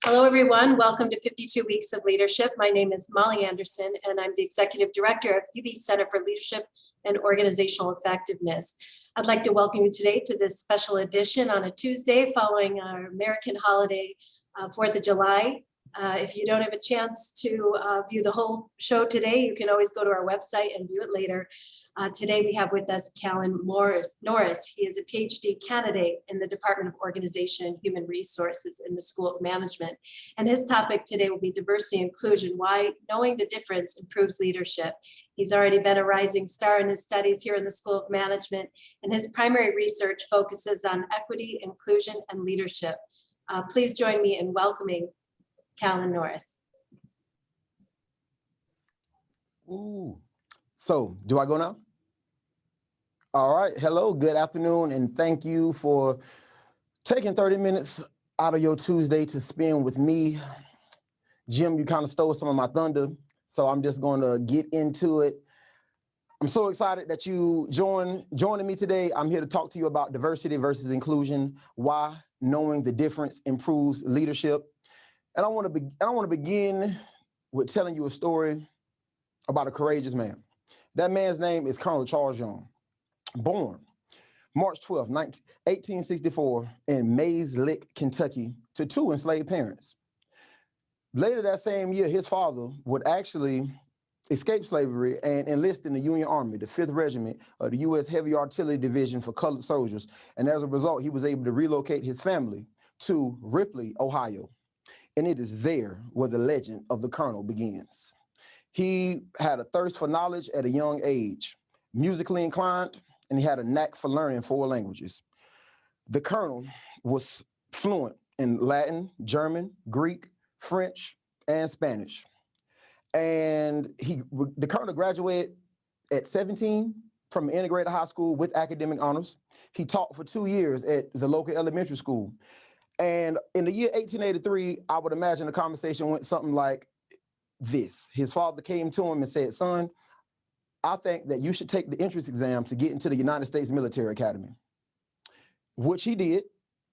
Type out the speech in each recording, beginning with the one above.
Hello, everyone. Welcome to 52 Weeks of Leadership. My name is Molly Anderson, and I'm the Executive Director of UB Center for Leadership and Organizational Effectiveness. I'd like to welcome you today to this special edition on a Tuesday following our American holiday, 4th of July. If you don't have a chance to view the whole show today, you can always go to our website and view it later. Today we have with us Callan Norris. He is a PhD candidate in the Department of Organization and Human Resources in the School of Management. And his topic today will be diversity and inclusion, why knowing the difference improves leadership. He's already been a rising star in his studies here in the School of Management, and his primary research focuses on equity, inclusion, and leadership. Please join me in welcoming Callan Norris. Ooh. So, do I go now? All right. Hello, good afternoon, and thank you for taking 30 minutes out of your Tuesday to spend with me. Jim, you kind of stole some of my thunder, so I'm just going to get into it. I'm so excited that you joining me today. I'm here to talk to you about diversity versus inclusion, why knowing the difference improves leadership. And I want to begin with telling you a story about a courageous man. That man's name is Colonel Charles Young, born March 12, 1864 in Mays Lick, Kentucky, to two enslaved parents. Later that same year, his father would actually escape slavery and enlist in the Union Army, the 5th Regiment of the U.S. Heavy Artillery Division for colored soldiers. And as a result, he was able to relocate his family to Ripley, Ohio. And it is there where the legend of the Colonel begins. He had a thirst for knowledge at a young age, musically inclined, and he had a knack for learning 4 languages. The Colonel was fluent in Latin, German, Greek, French, and Spanish. And the Colonel graduated at 17 from an integrated high school with academic honors. He taught for 2 years at the local elementary school. And in the year 1883, I would imagine the conversation went something like this. His father came to him and said, "Son, I think that you should take the entrance exam to get into the United States Military Academy," which he did,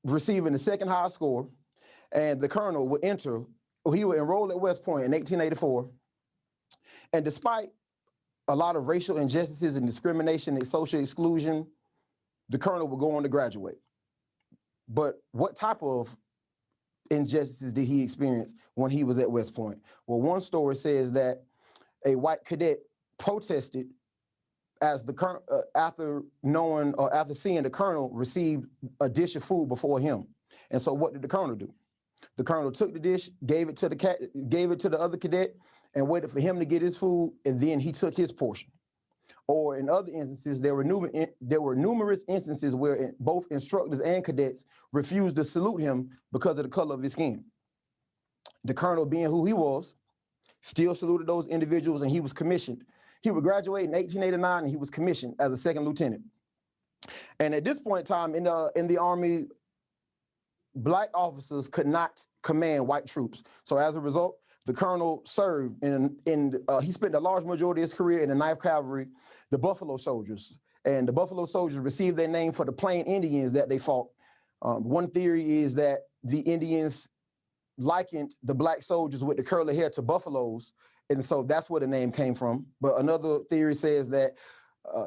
receiving the second highest score. And the Colonel would he would enroll at West Point in 1884. And despite a lot of racial injustices and discrimination and social exclusion, the Colonel would go on to graduate. But what type of injustices did he experience when he was at West Point? Well, one story says that a white cadet protested as after seeing the Colonel receive a dish of food before him. And so what did the Colonel do? The Colonel took the dish, gave it to the other cadet, and waited for him to get his food, and then he took his portion. Or in other instances, there were numerous instances where both instructors and cadets refused to salute him because of the color of his skin. The Colonel, being who he was, still saluted those individuals, and he was commissioned. He would graduate in 1889, and he was commissioned as a 2nd lieutenant. And at this point in time in the Army, Black officers could not command white troops. So as a result, the Colonel served he spent a large majority of his career in the 9th Cavalry, the Buffalo Soldiers. And the Buffalo Soldiers received their name for the Plain Indians that they fought. One theory is that the Indians likened the Black soldiers with the curly hair to buffaloes, and so that's where the name came from. But another theory says that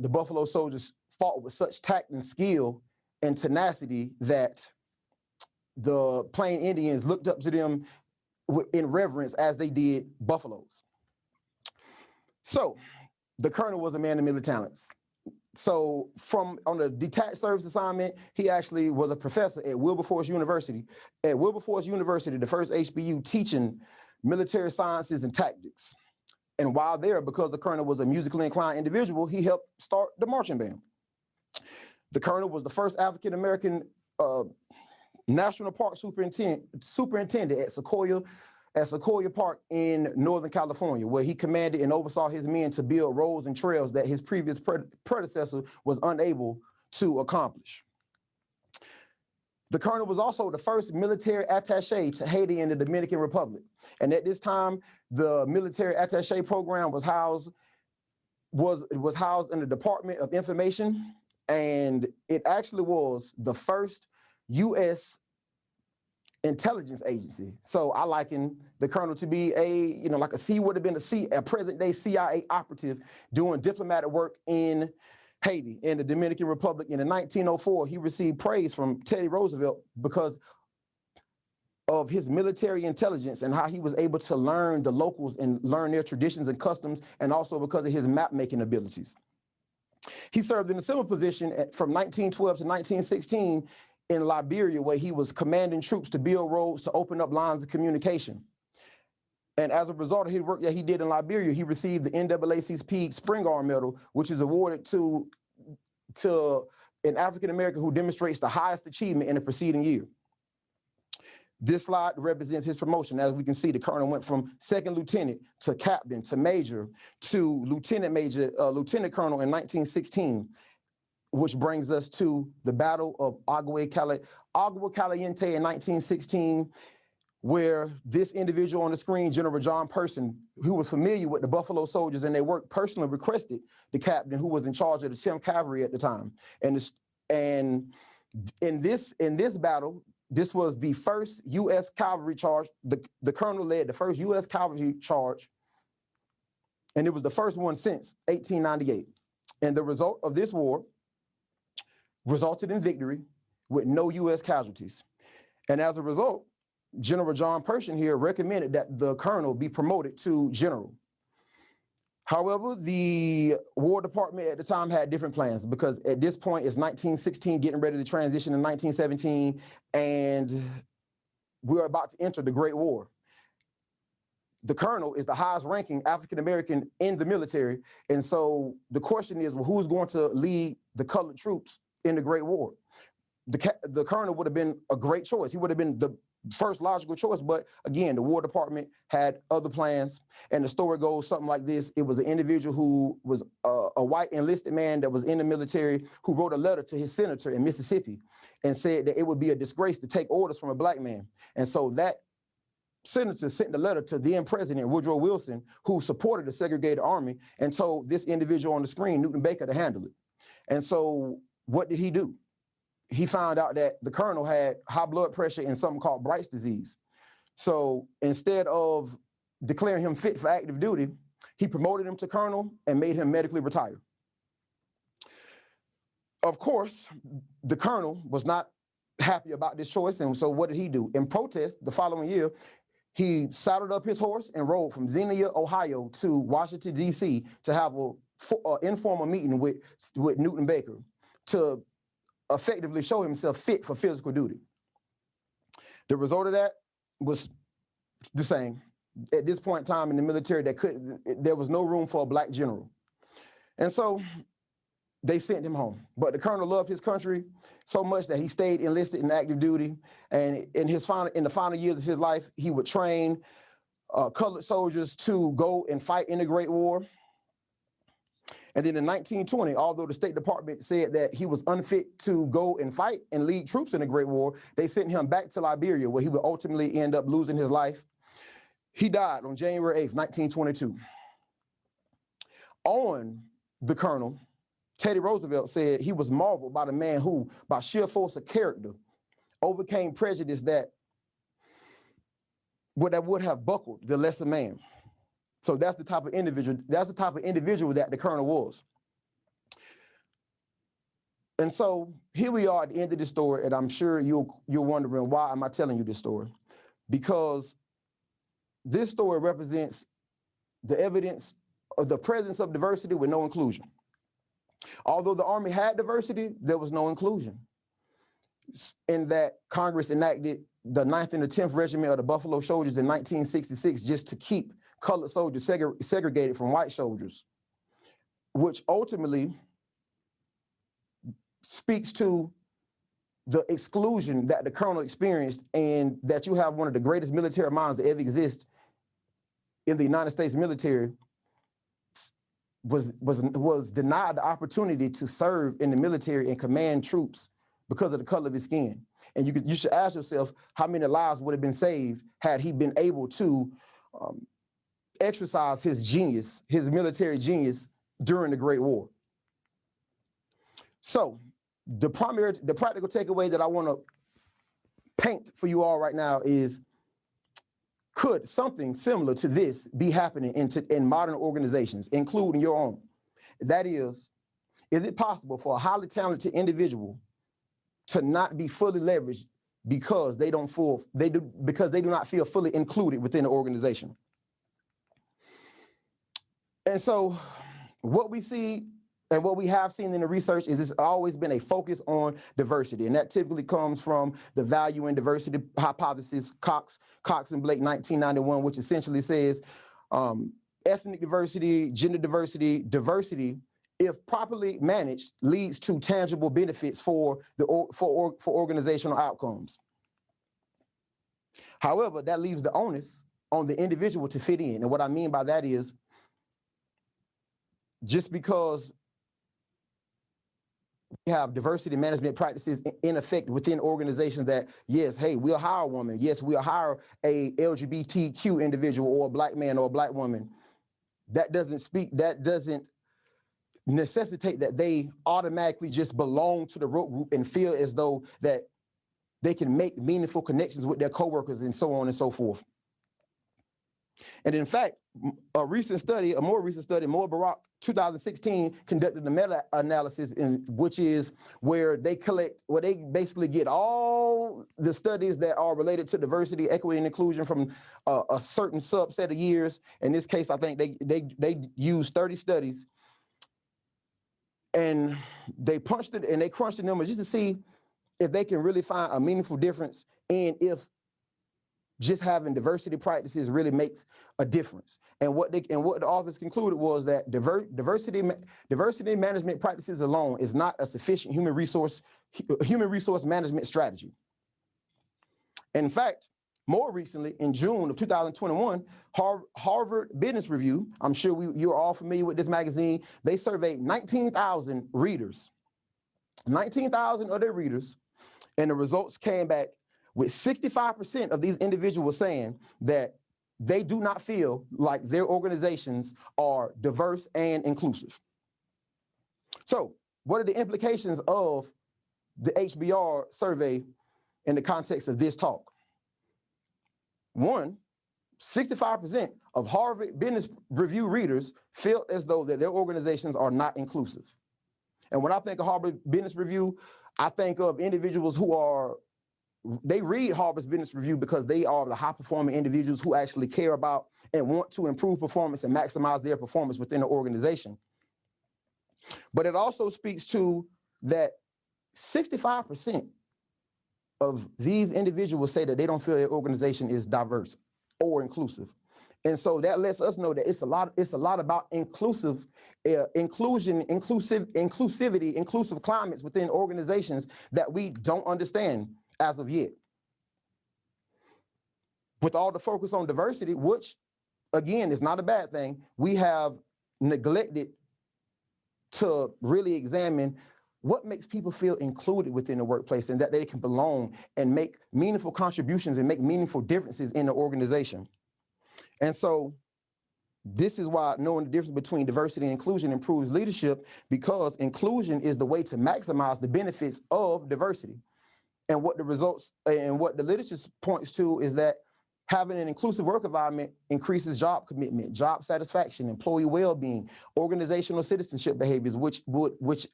the Buffalo Soldiers fought with such tact and skill and tenacity that the Plain Indians looked up to them in reverence as they did buffaloes. So the Colonel was a man of many talents. So on a detached service assignment, he actually was a professor at Wilberforce University. At Wilberforce University, the first HBU, teaching military sciences and tactics. And while there, because the Colonel was a musically inclined individual, he helped start the marching band. The Colonel was the first African-American National Park superintendent at Sequoia Park in Northern California, where he commanded and oversaw his men to build roads and trails that his previous predecessor was unable to accomplish. The Colonel was also the first military attaché to Haiti and the Dominican Republic. And at this time, the military attaché program was housed in the Department of Information, and it actually was the first U.S. intelligence agency. So I liken the colonel to be he would have been a present day CIA operative doing diplomatic work in Haiti, in the Dominican Republic. And in 1904, he received praise from Teddy Roosevelt because of his military intelligence and how he was able to learn the locals and learn their traditions and customs, and also because of his map-making abilities. He served in a similar position from 1912 to 1916 in Liberia, where he was commanding troops to build roads to open up lines of communication. And as a result of his work that he did in Liberia, he received the NAACP Spring Arm Medal, which is awarded to an African-American who demonstrates the highest achievement in the preceding year. This slide represents his promotion. As we can see, the colonel went from second lieutenant to captain to major to lieutenant colonel in 1916, which brings us to the Battle of Agua Caliente in 1916, where this individual on the screen, General John Person, who was familiar with the Buffalo Soldiers and their work, personally requested the captain who was in charge of the 10th Cavalry at the time. And in this battle, this was the first U.S. cavalry charge. The colonel led the first U.S. cavalry charge, and it was the first one since 1898. And the result of this war resulted in victory with no U.S. casualties. And as a result, General John Pershing here recommended that the colonel be promoted to general. However, the War Department at the time had different plans, because at this point it's 1916, getting ready to transition in 1917, and we're about to enter the Great War. The colonel is the highest ranking African-American in the military. And so the question is, well, who's going to lead the colored troops in the Great War? The colonel would have been a great choice. He would have been the first logical choice. But again, the War Department had other plans. And the story goes something like this. It was an individual who was a white enlisted man that was in the military, who wrote a letter to his senator in Mississippi and said that it would be a disgrace to take orders from a black man. And so that senator sent the letter to then President Woodrow Wilson, who supported the segregated army, and told this individual on the screen, Newton Baker, to handle it. And so what did he do? He found out that the colonel had high blood pressure and something called Bright's disease. So instead of declaring him fit for active duty, he promoted him to colonel and made him medically retire. Of course, the colonel was not happy about this choice. And so what did he do? In protest, the following year, he saddled up his horse and rode from Xenia, Ohio to Washington, D.C. to have an informal meeting with Newton Baker to effectively show himself fit for physical duty. The result of that was the same. At this point in time in the military, there was no room for a black general. And so they sent him home. But the colonel loved his country so much that he stayed enlisted in active duty. And in the final years of his life, he would train colored soldiers to go and fight in the Great War. And then in 1920, although the State Department said that he was unfit to go and fight and lead troops in the Great War, they sent him back to Liberia, where he would ultimately end up losing his life. He died on January 8th, 1922. On the colonel, Teddy Roosevelt said he was marveled by the man who, by sheer force of character, overcame prejudice that would have buckled the lesser man. So that's the type of individual that the colonel was. And so here we are at the end of the story, and I'm sure you're wondering, why am I telling you this story? Because this story represents the evidence of the presence of diversity with no inclusion. Although the Army had diversity, there was no inclusion. In that Congress enacted the 9th and the 10th Regiment of the Buffalo Soldiers in 1966 just to keep colored soldiers segregated from white soldiers, which ultimately speaks to the exclusion that the colonel experienced, and that you have one of the greatest military minds that ever exist in the United States military was denied the opportunity to serve in the military and command troops because of the color of his skin. And you should ask yourself how many lives would have been saved had he been able to exercise his genius, his military genius, during the Great War. So the practical takeaway that I want to paint for you all right now is, could something similar to this be happening in modern organizations, including your own? That is it possible for a highly talented individual to not be fully leveraged because they do not feel fully included within the organization? And so what we see and what we have seen in the research is it's always been a focus on diversity. And that typically comes from the value and diversity hypothesis, Cox and Blake 1991, which essentially says ethnic diversity, gender diversity, if properly managed, leads to tangible benefits for organizational outcomes. However, that leaves the onus on the individual to fit in. And what I mean by that is, just because we have diversity management practices in effect within organizations that, yes, hey, we'll hire a woman. Yes, we'll hire a LGBTQ individual or a black man or a black woman. That doesn't necessitate that they automatically just belong to the work group and feel as though that they can make meaningful connections with their coworkers and so on and so forth. And in fact, a more recent study, Moore Barak 2016, conducted a meta-analysis which is where they basically get all the studies that are related to diversity, equity, and inclusion from a certain subset of years. In this case, I think they used 30 studies, and they punched it and they crunched the numbers just to see if they can really find a meaningful difference and if just having diversity practices really makes a difference. And what the authors concluded was that diversity management practices alone is not a sufficient human resource management strategy. In fact, more recently, in June of 2021, Harvard Business Review, I'm sure you're all familiar with this magazine, they surveyed 19,000 readers, 19,000 of their readers, and the results came back with 65% of these individuals saying that they do not feel like their organizations are diverse and inclusive. So what are the implications of the HBR survey in the context of this talk? One, 65% of Harvard Business Review readers felt as though that their organizations are not inclusive. And when I think of Harvard Business Review, I think of individuals they read Harvard Business Review because they are the high-performing individuals who actually care about and want to improve performance and maximize their performance within the organization. But it also speaks to that 65% of these individuals say that they don't feel their organization is diverse or inclusive. And so that lets us know that it's a lot about inclusivity, inclusive climates within organizations that we don't understand as of yet. With all the focus on diversity, which again is not a bad thing, we have neglected to really examine what makes people feel included within the workplace and that they can belong and make meaningful contributions and make meaningful differences in the organization. And so this is why knowing the difference between diversity and inclusion improves leadership, because inclusion is the way to maximize the benefits of diversity. And what the results and what the literature points to is that having an inclusive work environment increases job commitment, job satisfaction, employee well-being, organizational citizenship behaviors, which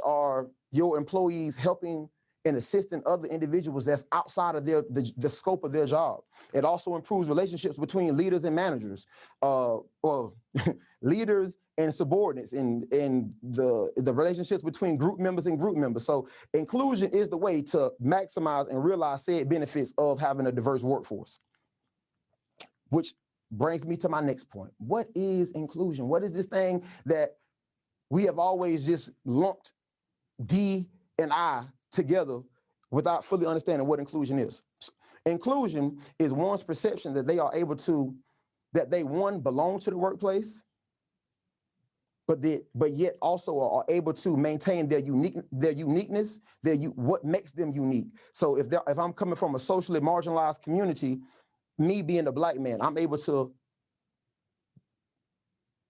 are your employees helping and assisting other individuals that's outside of the scope of their job. It also improves relationships between leaders and managers, leaders and subordinates, and the relationships between group members and group members. So inclusion is the way to maximize and realize said benefits of having a diverse workforce. Which brings me to my next point. What is inclusion? What is this thing that we have always just lumped D and I together without fully understanding what inclusion is? Inclusion is one's perception that they are able to, that they, one, belong to the workplace, but yet also are able to maintain their uniqueness, what makes them unique. So if I'm coming from a socially marginalized community, me being a black man, I'm able to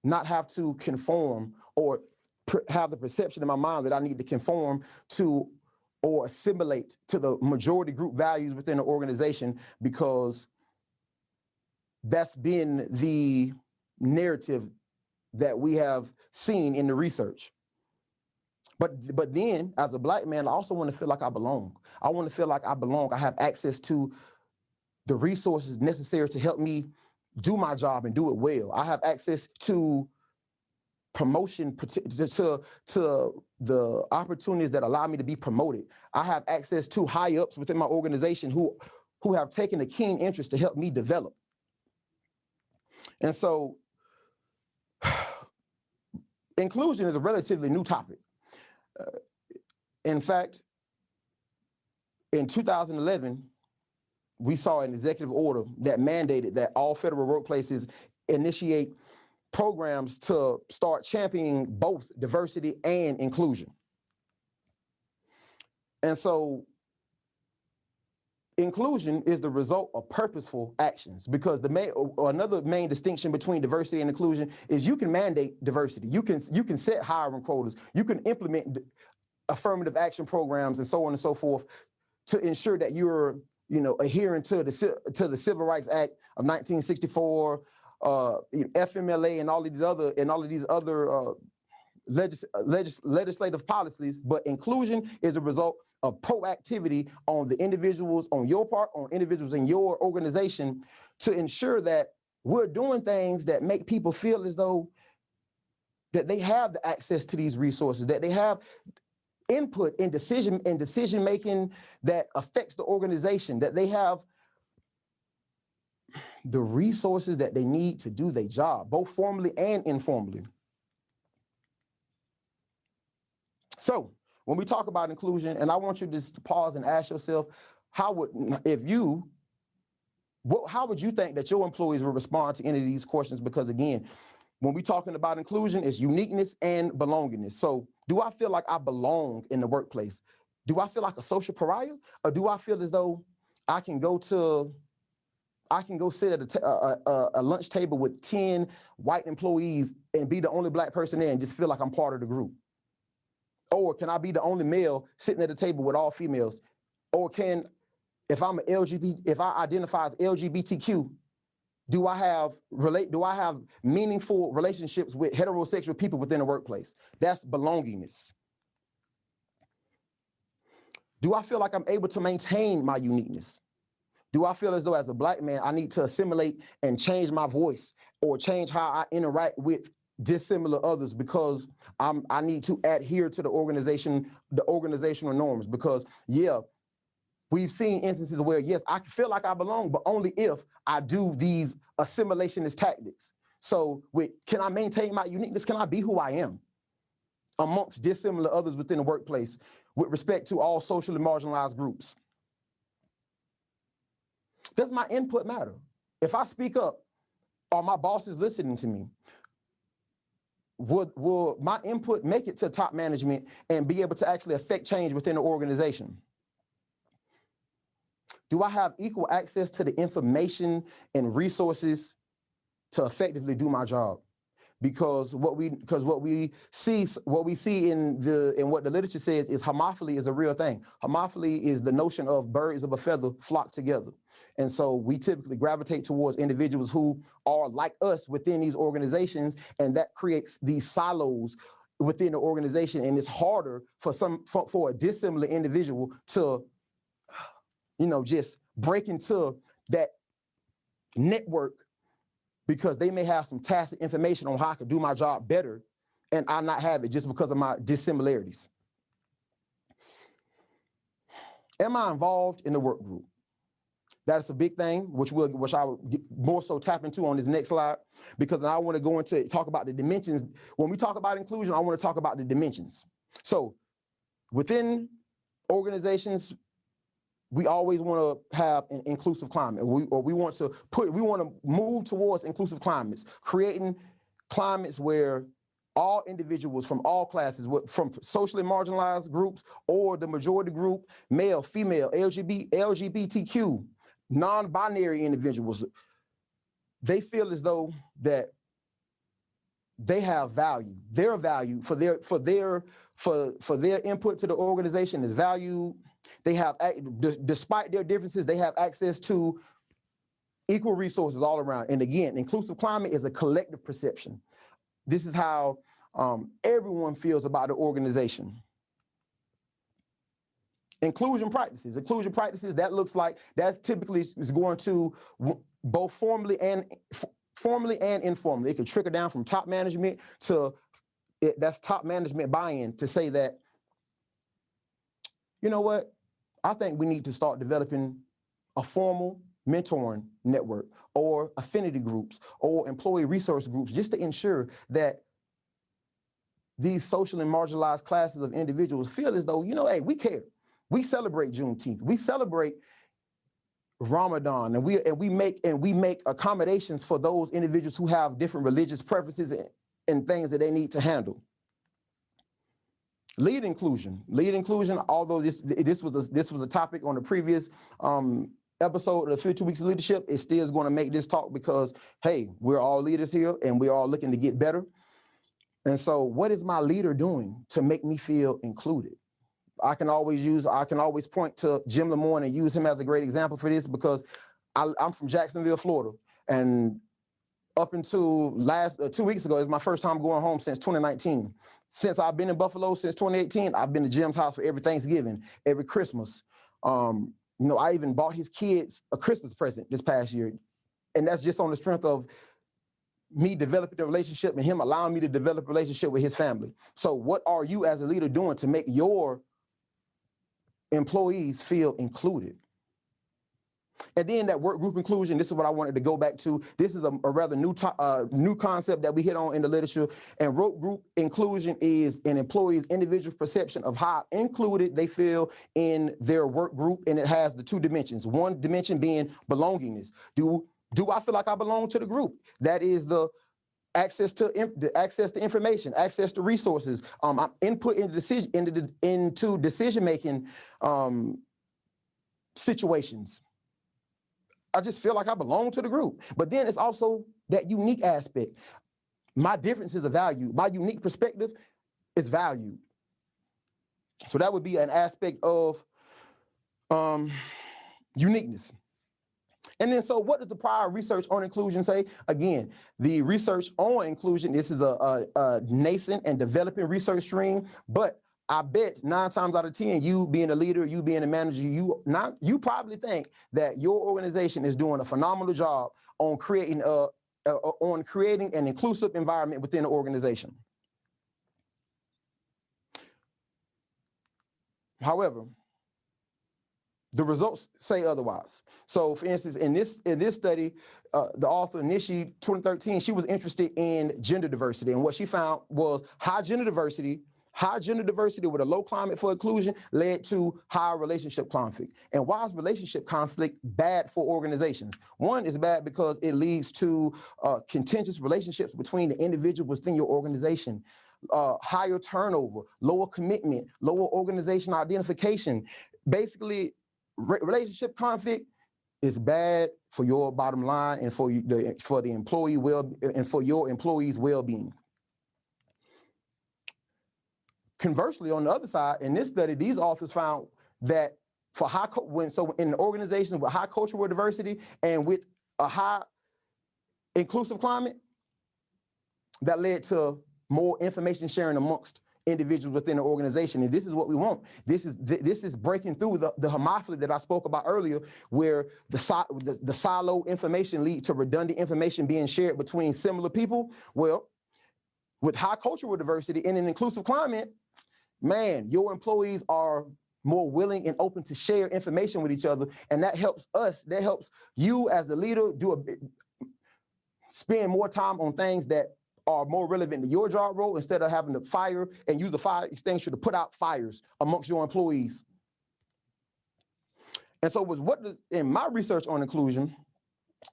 not have to conform or have the perception in my mind that I need to conform to or assimilate to the majority group values within the organization, because that's been the narrative that we have seen in the research. But then, as a Black man, I also want to feel like I belong. I want to feel like I belong. I have access to the resources necessary to help me do my job and do it well. I have access to promotion, to the opportunities that allow me to be promoted. I have access to high ups within my organization who have taken a keen interest to help me develop. And so inclusion is a relatively new topic. In fact, in 2011, we saw an executive order that mandated that all federal workplaces initiate programs to start championing both diversity and inclusion. And so inclusion is the result of purposeful actions, because another main distinction between diversity and inclusion is you can mandate diversity. You can set hiring quotas. You can implement affirmative action programs and so on and so forth to ensure that you're adhering to the Civil Rights Act of 1964, FMLA, and all of these other legislative policies. But inclusion is a result of proactivity on the individuals on your part, on individuals in your organization, to ensure that we're doing things that make people feel as though that they have the access to these resources, that they have input in decision making that affects the organization, that they have the resources that they need to do their job, both formally and informally. So when we talk about inclusion, and I want you to just pause and ask yourself, how would you think that your employees will respond to any of these questions? Because again, when we're talking about inclusion, it's uniqueness and belongingness. So do I feel like I belong in the workplace? Do I feel like a social pariah? Or do I feel as though I can go sit at a lunch table with 10 white employees and be the only Black person there and just feel like I'm part of the group? Or can I be the only male sitting at a table with all females? Or if I identify as LGBTQ, do I have meaningful relationships with heterosexual people within the workplace? That's belongingness. Do I feel like I'm able to maintain my uniqueness? Do I feel as though as a Black man, I need to assimilate and change my voice or change how I interact with dissimilar others because I need to adhere to the organizational norms? Because we've seen instances where, yes, I feel like I belong, but only if I do these assimilationist tactics. So can I maintain my uniqueness? Can I be who I am amongst dissimilar others within the workplace with respect to all socially marginalized groups? Does my input matter? If I speak up, are my bosses listening to me? Will my input make it to top management and be able to actually affect change within the organization? Do I have equal access to the information and resources to effectively do my job? Because what we see in what the literature says is homophily is a real thing. Homophily is the notion of birds of a feather flock together. And so we typically gravitate towards individuals who are like us within these organizations, and that creates these silos within the organization. And it's harder for a dissimilar individual to, just break into that network, because they may have some tacit information on how I could do my job better, and I not have it just because of my dissimilarities. Am I involved in the work group? That's a big thing, which I will more so tap into on this next slide, because I want to talk about the dimensions. When we talk about inclusion, I want to talk about the dimensions. So within organizations, we always want to have an inclusive climate. We want to move towards inclusive climates, creating climates where all individuals from all classes, from socially marginalized groups or the majority group, male, female, LGBTQ, non-binary individuals, they feel as though that they have value, their value for their for their input to the organization is valued. They have, despite their differences, they have access to equal resources all around. And again, inclusive climate is a collective perception. This is how everyone feels about the organization. Inclusion practices, that looks like, that's typically is going to both formally and informally. It can trickle down from top management to, that's top management buy-in to say that, you know what, I think we need to start developing a formal mentoring network or affinity groups or employee resource groups, just to ensure that these social and marginalized classes of individuals feel as though, you know, hey, we care. We celebrate Juneteenth. We celebrate Ramadan, and we make accommodations for those individuals who have different religious preferences and things that they need to handle. Lead inclusion, although this was a topic on the previous episode of the 52 Weeks of Leadership, it still is going to make this talk because, hey, we're all leaders here and we're all looking to get better. And so what is my leader doing to make me feel included? I can always point to Jim Lamorne and use him as a great example for this, because I'm from Jacksonville, Florida. And up until 2 weeks ago, it's my first time going home since 2019. Since I've been in Buffalo since 2018, I've been to Jim's house for every Thanksgiving, every Christmas. You know, I even bought his kids a Christmas present this past year. And that's just on the strength of me developing the relationship and him allowing me to develop a relationship with his family. So what are you as a leader doing to make your employees feel included? And then that work group inclusion, this is what I wanted to go back to. This is a rather new concept that we hit on in the literature. And work group inclusion is an employee's individual perception of how included they feel in their work group. And it has the two dimensions. One dimension being belongingness. Do I feel like I belong to the group? That is the access to information, access to resources, input into decision-making situations. I just feel like I belong to the group. But then it's also that unique aspect. My differences are valued. My unique perspective is valued. So that would be an aspect of uniqueness. And then, so what does the prior research on inclusion say? Again, the research on inclusion, this is a nascent and developing research stream, but I bet 9 times out of 10, you being a leader, you being a manager, you probably think that your organization is doing a phenomenal job on creating an inclusive environment within the organization. However, the results say otherwise. So, for instance, in this study, the author Nishi, 2013, she was interested in gender diversity, and what she found was high gender diversity with a low climate for inclusion led to higher relationship conflict. And why is relationship conflict bad for organizations? One, is bad because it leads to contentious relationships between the individuals within your organization, higher turnover, lower commitment, lower organizational identification. Basically, relationship conflict is bad for your bottom line and for the employee and for your employees' well-being. Conversely, on the other side, in this study, these authors found that for in organizations with high cultural diversity and with a high inclusive climate, that led to more information sharing amongst individuals within the organization. And this is what we want. This is breaking through the homophily that I spoke about earlier, where the silo information leads to redundant information being shared between similar people. Well, with high cultural diversity in an inclusive climate, man, your employees are more willing and open to share information with each other. And that helps you as the leader spend more time on things that are more relevant to your job role, instead of having to fire and use the fire extinguisher to put out fires amongst your employees. And so in my research on inclusion,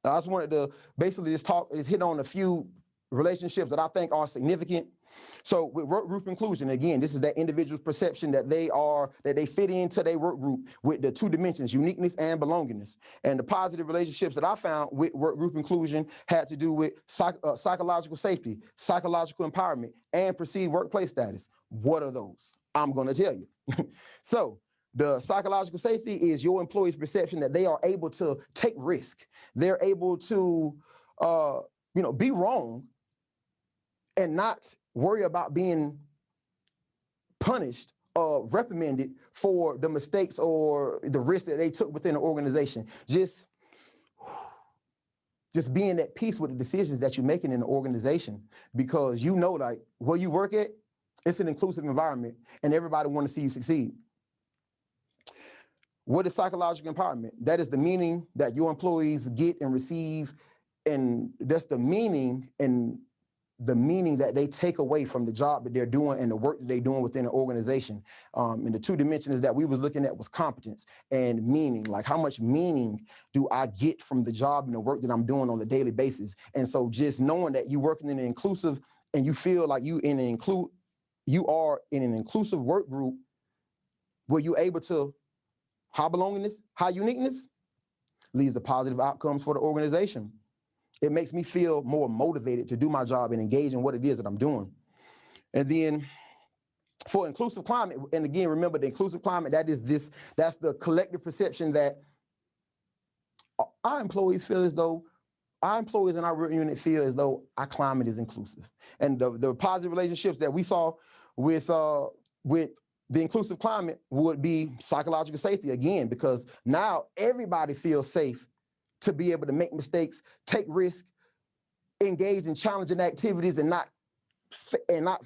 I just wanted to basically just hit on a few relationships that I think are significant. So with work group inclusion, again, this is that individual's perception that they fit into their work group with the two dimensions, uniqueness and belongingness. And the positive relationships that I found with work group inclusion had to do with psychological safety, psychological empowerment, and perceived workplace status. What are those? I'm going to tell you. So the psychological safety is your employee's perception that they are able to take risk. They're able to, be wrong and not worry about being punished or reprimanded for the mistakes or the risks that they took within the organization. Just being at peace with the decisions that you're making in the organization, because like where you work at, it's an inclusive environment and everybody want to see you succeed. What is psychological empowerment? That is the meaning that your employees get and receive, and that's the meaning that they take away from the job that they're doing and the work that they're doing within the organization. And the two dimensions that we was looking at was competence and meaning. Like, how much meaning do I get from the job and the work that I'm doing on a daily basis? And so just knowing that you're working in an inclusive and you feel like you are in an inclusive work group where you're able to high belongingness, high uniqueness, leads to positive outcomes for the organization. It makes me feel more motivated to do my job and engage in what it is that I'm doing. And then for inclusive climate, and again, remember the inclusive climate, that's the collective perception that our employees feel as though, our employees in our work unit feel as though our climate is inclusive. And the positive relationships that we saw with the inclusive climate would be psychological safety again, because now everybody feels safe to be able to make mistakes, take risks, engage in challenging activities, and not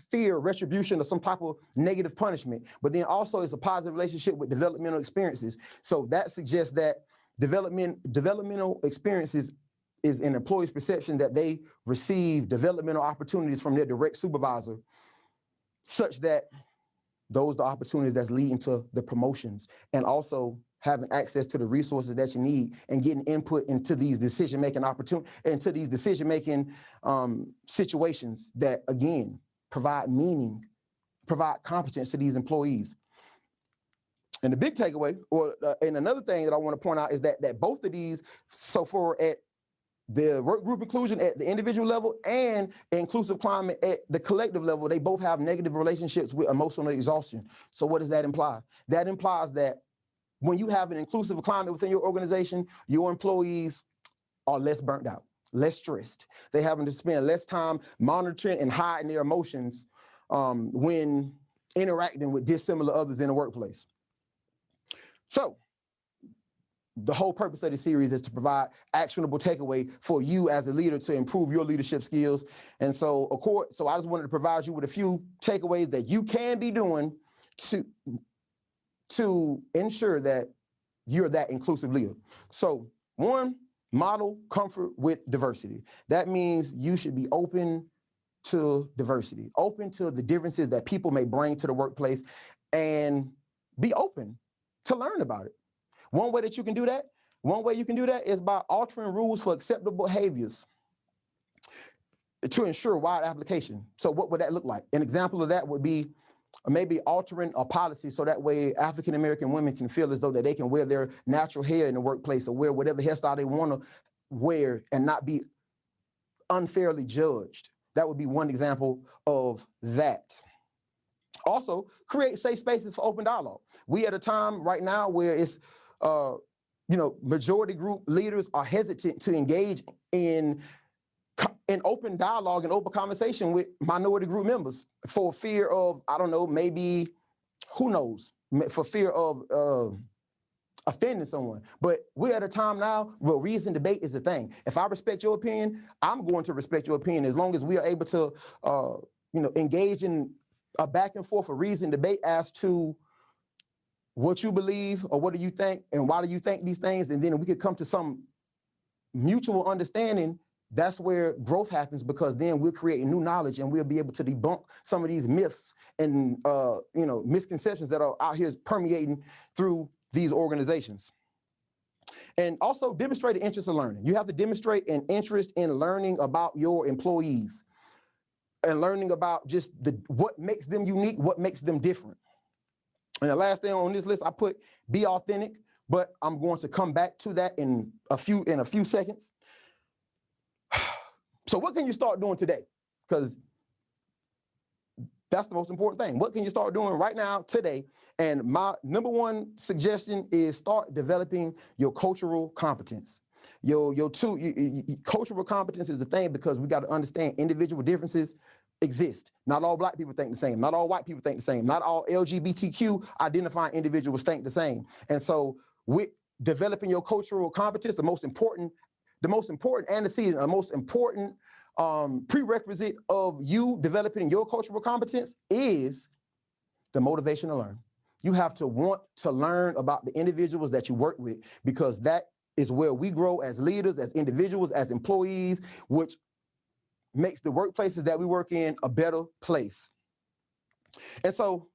fear retribution or some type of negative punishment. But then also it's a positive relationship with developmental experiences. So that suggests that developmental experiences is an employee's perception that they receive developmental opportunities from their direct supervisor, such that those are the opportunities that's leading to the promotions, and also having access to the resources that you need and getting input into these decision-making situations that, again, provide meaning, provide competence to these employees. And the big takeaway, and another thing that I want to point out is that both of these, so for at the work group inclusion at the individual level and inclusive climate at the collective level, they both have negative relationships with emotional exhaustion. So what does that imply? That implies that when you have an inclusive climate within your organization, your employees are less burnt out, less stressed. They're having to spend less time monitoring and hiding their emotions when interacting with dissimilar others in the workplace. So the whole purpose of the series is to provide actionable takeaway for you as a leader to improve your leadership skills. And so I just wanted to provide you with a few takeaways that you can be doing to ensure that you're that inclusive leader. So 1, model comfort with diversity. That means you should be open to diversity, open to the differences that people may bring to the workplace, and be open to learn about it. One way you can do that is by altering rules for acceptable behaviors to ensure wide application. So what would that look like? An example of that would be maybe altering a policy so that way African-American women can feel as though that they can wear their natural hair in the workplace or wear whatever hairstyle they want to wear and not be unfairly judged. That would be one example of that. Also, create safe spaces for open dialogue. We at a time right now where it's majority group leaders are hesitant to engage in open dialogue and open conversation with minority group members for fear of, for fear of offending someone. But we're at a time now where reasoned debate is a thing. If I respect your opinion, I'm going to respect your opinion, as long as we are able to, engage in a back and forth, a reasoned debate as to what you believe or what do you think and why do you think these things, and then we could come to some mutual understanding. That's where growth happens, because then we're creating new knowledge and we'll be able to debunk some of these myths and misconceptions that are out here permeating through these organizations. And also demonstrate an interest in learning. You have to demonstrate an interest in learning about your employees. and learning about just what makes them unique, what makes them different. And the last thing on this list, I put be authentic, but I'm going to come back to that in a few seconds. So what can you start doing today? Because that's the most important thing. What can you start doing right now, today? And my number one suggestion is start developing your cultural competence. Cultural competence is the thing, because we got to understand individual differences exist. Not all Black people think the same. Not all white people think the same. Not all LGBTQ identifying individuals think the same. And so with developing your cultural competence, the most important antecedent, the most important prerequisite of you developing your cultural competence is the motivation to learn. You have to want to learn about the individuals that you work with, because that is where we grow as leaders, as individuals, as employees, which makes the workplaces that we work in a better place. And so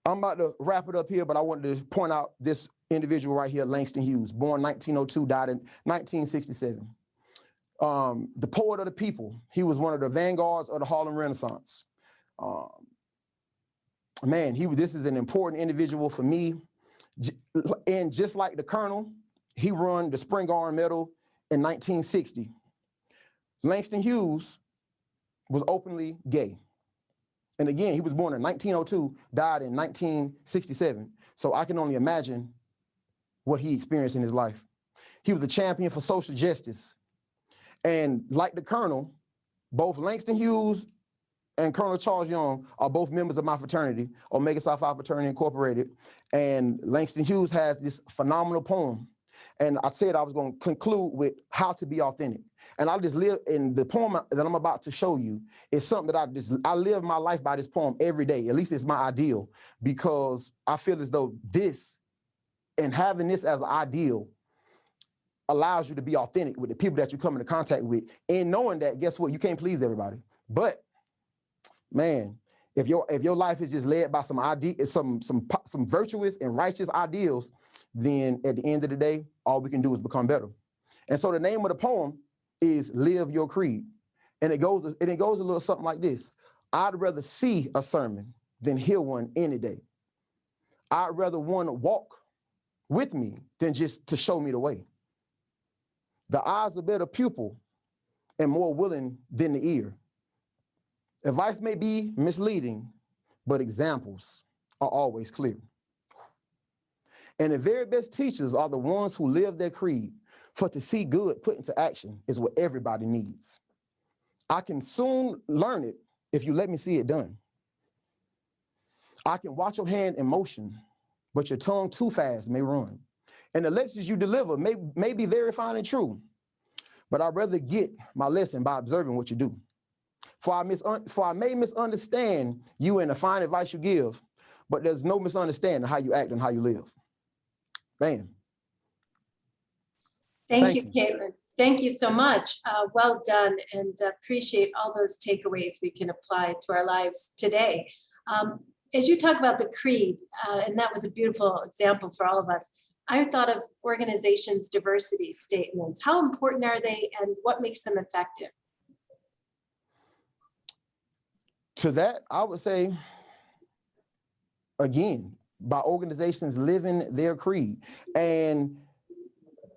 I'm about to wrap it up here, but I wanted to point out this individual right here, Langston Hughes, born 1902, died in 1967. The poet of the people. He was one of the vanguards of the Harlem Renaissance. This is an important individual for me. And just like the Colonel, he won the Spring Garden Medal in 1960. Langston Hughes was openly gay. And again, he was born in 1902, died in 1967. So I can only imagine what he experienced in his life. He was a champion for social justice. And like the Colonel, both Langston Hughes and Colonel Charles Young are both members of my fraternity, Omega Psi Phi Fraternity Incorporated. And Langston Hughes has this phenomenal poem. And I said I was going to conclude with how to be authentic. And I just live in the poem that I'm about to show you is something that I live my life by this poem every day. At least it's my ideal, because I feel as though this and having this as an ideal allows you to be authentic with the people that you come into contact with, and knowing that, guess what, you can't please everybody. But man, if your life is just led by some virtuous and righteous ideals, then at the end of the day, all we can do is become better. And so the name of the poem is Live Your Creed. And it goes a little something like this. I'd rather see a sermon than hear one any day. I'd rather one walk with me than just to show me the way. The eye's a better pupil and more willing than the ear. Advice may be misleading, but examples are always clear. And the very best teachers are the ones who live their creed, for to see good put into action is what everybody needs. I can soon learn it if you let me see it done. I can watch your hand in motion, but your tongue too fast may run. And the lectures you deliver may be very fine and true, but I'd rather get my lesson by observing what you do. For I may misunderstand you and the fine advice you give, but there's no misunderstanding how you act and how you live. Bam. Thank you, Caitlin. Thank you so much. Well done, and appreciate all those takeaways we can apply to our lives today. As you talk about the creed, and that was a beautiful example for all of us, I thought of organizations' diversity statements. How important are they, and what makes them effective? To that, I would say, again, by organizations living their creed. And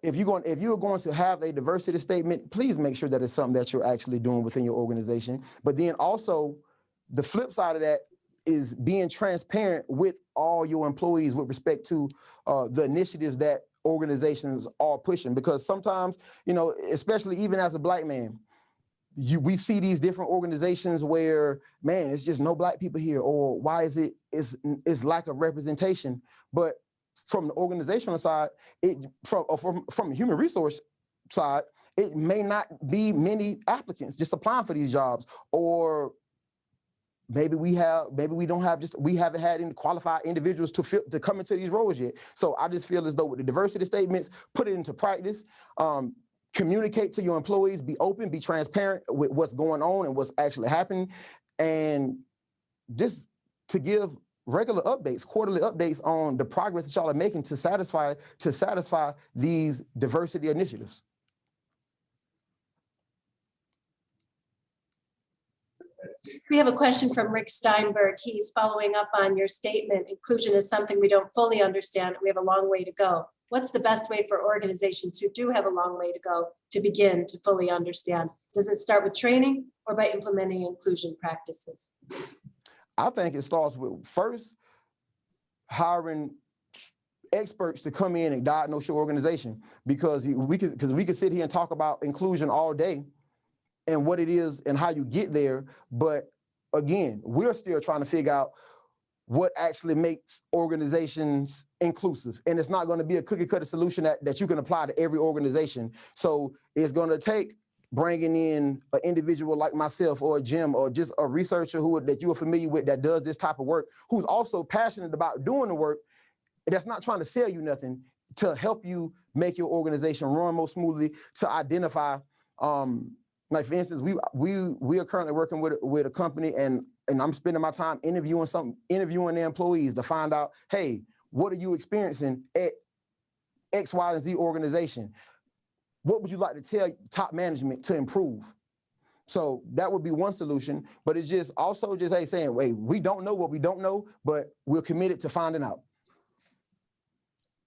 if you're going to have a diversity statement, please make sure that it's something that you're actually doing within your organization. But then also, the flip side of that is being transparent with all your employees with respect to the initiatives that organizations are pushing. Because sometimes, especially even as a Black man, we see these different organizations where, man, it's just no Black people here, or why is it's lack of representation. But from the organizational side, from the human resource side, it may not be many applicants just applying for these jobs, or maybe we haven't had any qualified individuals to come into these roles yet. So I just feel as though with the diversity statements, put it into practice. Communicate to your employees, be open, be transparent with what's going on and what's actually happening, and just to give regular updates, quarterly updates on the progress that y'all are making to satisfy these diversity initiatives. We have a question from Rick Steinberg. He's following up on your statement. Inclusion is something we don't fully understand. We have a long way to go. What's the best way for organizations who do have a long way to go to begin to fully understand? Does it start with training or by implementing inclusion practices? I think it starts with first hiring experts to come in and diagnose your organization, because we could sit here and talk about inclusion all day and what it is and how you get there. But again, we're still trying to figure out what actually makes organizations inclusive. And it's not going to be a cookie cutter solution that you can apply to every organization. So it's going to take bringing in an individual like myself or a Jim or just a researcher that you are familiar with that does this type of work, who's also passionate about doing the work, that's not trying to sell you nothing, to help you make your organization run more smoothly, to identify, like for instance, we are currently working with a company, and I'm spending my time interviewing the employees to find out, hey, what are you experiencing at X, Y, and Z organization? What would you like to tell top management to improve? So that would be one solution, but it's just also just saying, wait, we don't know what we don't know, but we're committed to finding out.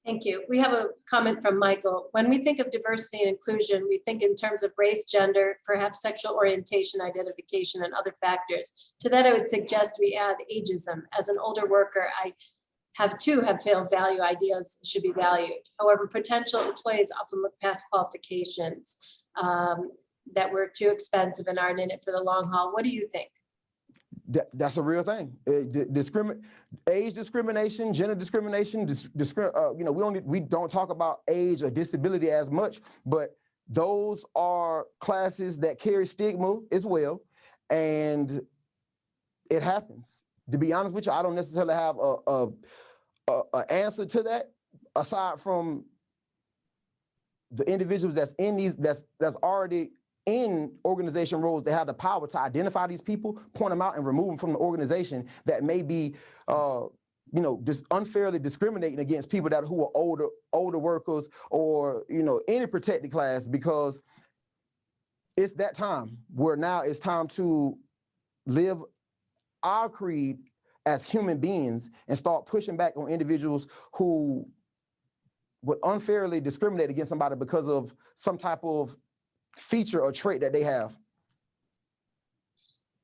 Thank you. We have a comment from Michael. When we think of diversity and inclusion, we think in terms of race, gender, perhaps sexual orientation, identification, and other factors. To that, I would suggest we add ageism. As an older worker, I have failed value ideas should be valued. However, potential employees often look past qualifications that were too expensive and aren't in it for the long haul. What do you think? That's a real thing. Age discrimination, gender discrimination, we don't talk about age or disability as much, but those are classes that carry stigma as well, and it happens. To be honest with you, I don't necessarily have a answer to that, aside from the individuals that's in that's already in organization roles. They have the power to identify these people, point them out, and remove them from the organization that may be, just unfairly discriminating against people who are older workers, or any protected class, because it's that time where now it's time to live our creed as human beings and start pushing back on individuals who would unfairly discriminate against somebody because of some type of feature or trait that they have.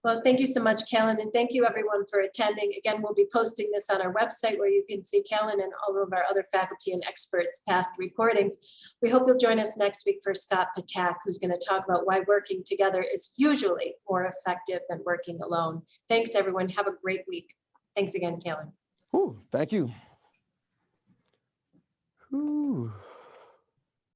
Well, thank you so much, Callan, and thank you everyone for attending. Again, we'll be posting this on our website where you can see Callan and all of our other faculty and experts' past recordings. We hope you'll join us next week for Scott Patak, who's going to talk about why working together is usually more effective than working alone. Thanks, everyone. Have a great week. Thanks again, Callan. Ooh, thank you. Ooh.